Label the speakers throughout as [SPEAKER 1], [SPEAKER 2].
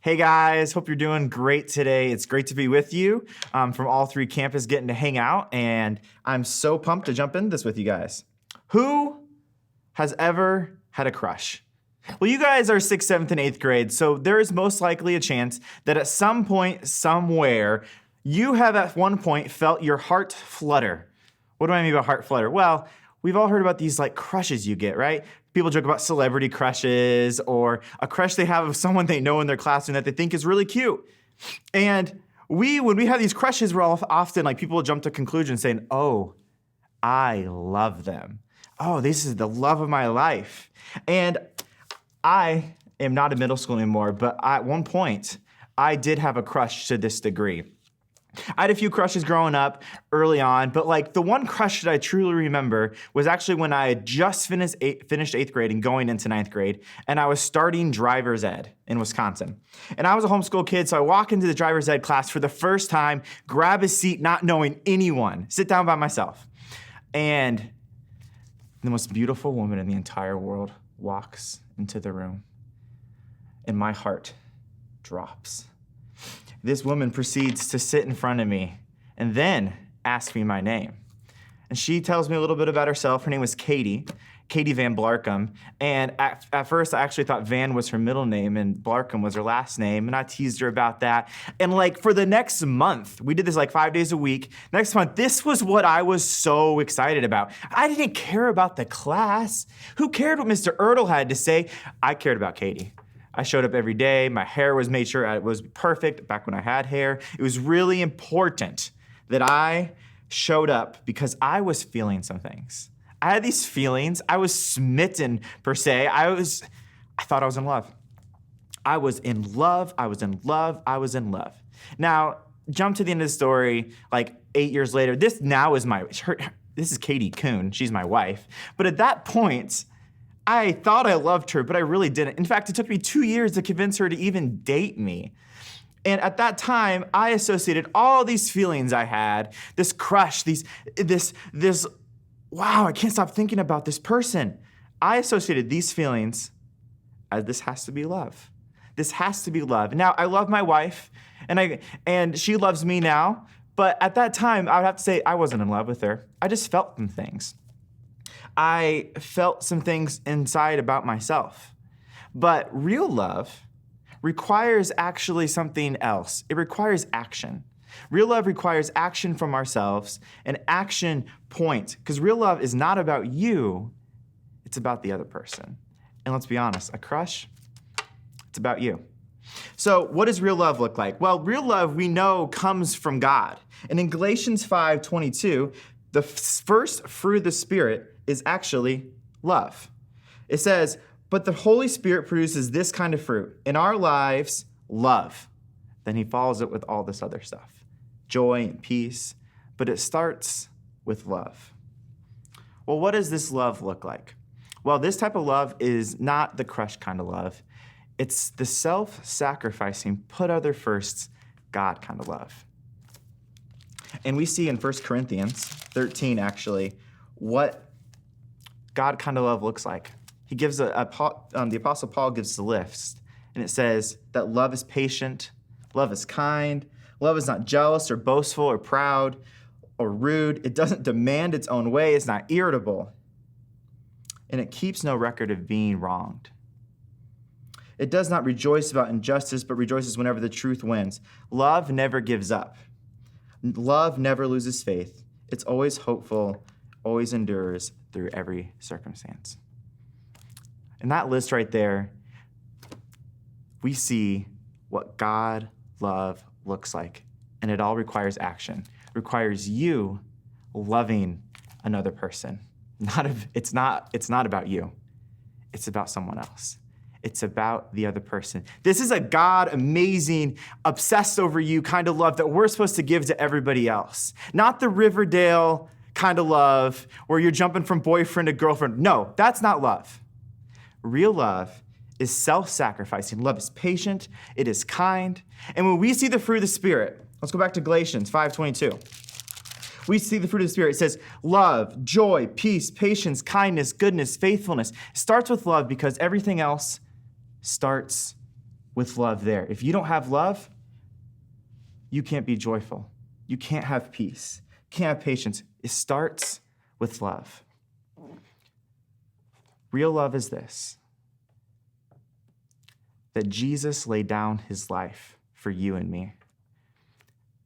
[SPEAKER 1] Hey guys, hope you're doing great today. It's great to be with you from all three campuses getting to hang out, and I'm so pumped to jump into this with you guys. Who has ever had a crush? Well, you guys are 6th, 7th, and 8th grade, so there is most likely a chance that at some point, somewhere, you have at one point felt your heart flutter. What do I mean by heart flutter? Well, we've all heard about these like crushes you get, right? People joke about celebrity crushes or a crush they have of someone they know in their classroom that they think is really cute. And when we have these crushes, we're all often like people will jump to conclusions saying, oh, I love them. Oh, this is the love of my life. And I am not in middle school anymore, but at one point, I did have a crush to this degree. I had a few crushes growing up early on, but like the one crush that I truly remember was actually when I had just finished 8th grade and going into 9th grade, and I was starting driver's ed in Wisconsin. And I was a homeschool kid, so I walk into the driver's ed class for the first time, grab a seat not knowing anyone, sit down by myself. And the most beautiful woman in the entire world walks into the room, and my heart drops. This woman proceeds to sit in front of me and then ask me my name. And she tells me a little bit about herself. Her name was Katie Van Blarcom. And at first, I actually thought Van was her middle name and Blarcom was her last name. And I teased her about that. And like for the next month, we did this like 5 days a week. Next month, this was what I was so excited about. I didn't care about the class. Who cared what Mr. Ertl had to say? I cared about Katie. I showed up every day. My hair was made sure it was perfect back when I had hair. It was really important that I showed up because I was feeling some things. I had these feelings. I was smitten per se. I thought I was in love. I was in love. I was in love. I was in love. Now, jump to the end of the story, like 8 years later. This is Katie Kuhn. She's my wife. But at that point, I thought I loved her, but I really didn't. In fact, it took me 2 years to convince her to even date me. And at that time, I associated all these feelings I had, this crush, this, wow, I can't stop thinking about this person. I associated these feelings as this has to be love. This has to be love. Now, I love my wife, and she loves me now, but at that time, I would have to say I wasn't in love with her. I just felt some things. I felt some things inside about myself. But real love requires actually something else. It requires action. Real love requires action from ourselves, an action point. Because real love is not about you, it's about the other person. And let's be honest, a crush, it's about you. So what does real love look like? Well, real love we know comes from God. And in Galatians 5:22, the first fruit of the Spirit is actually love. It says, but the Holy Spirit produces this kind of fruit in our lives, love. Then he follows it with all this other stuff, joy and peace, but it starts with love. Well, what does this love look like? Well, this type of love is not the crush kind of love. It's the self-sacrificing, put other first, God kind of love. And we see in 1 Corinthians 13, actually, what God kind of love looks like. He gives the Apostle Paul gives the list, and it says that love is patient, love is kind, love is not jealous or boastful or proud or rude. It doesn't demand its own way. It's not irritable, and it keeps no record of being wronged. It does not rejoice about injustice, but rejoices whenever the truth wins. Love never gives up. Love never loses faith. It's always hopeful, always endures through every circumstance. In that list right there, we see what God love looks like. And it all requires action. It requires you loving another person. It's not about you. It's about someone else. It's about the other person. This is a God, amazing, obsessed over you kind of love that we're supposed to give to everybody else. Not the Riverdale kind of love where you're jumping from boyfriend to girlfriend. No, that's not love. Real love is self-sacrificing. Love is patient. It is kind. And when we see the fruit of the Spirit, let's go back to Galatians 5:22. We see the fruit of the Spirit. It says love, joy, peace, patience, kindness, goodness, faithfulness. It starts with love because everything else starts with love there. If you don't have love, you can't be joyful. You can't have peace. You can't have patience. It starts with love. Real love is this, that Jesus laid down his life for you and me.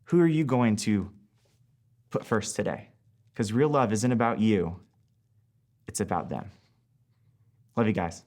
[SPEAKER 1] Who are you going to put first today? Because real love isn't about you. It's about them. Love you guys.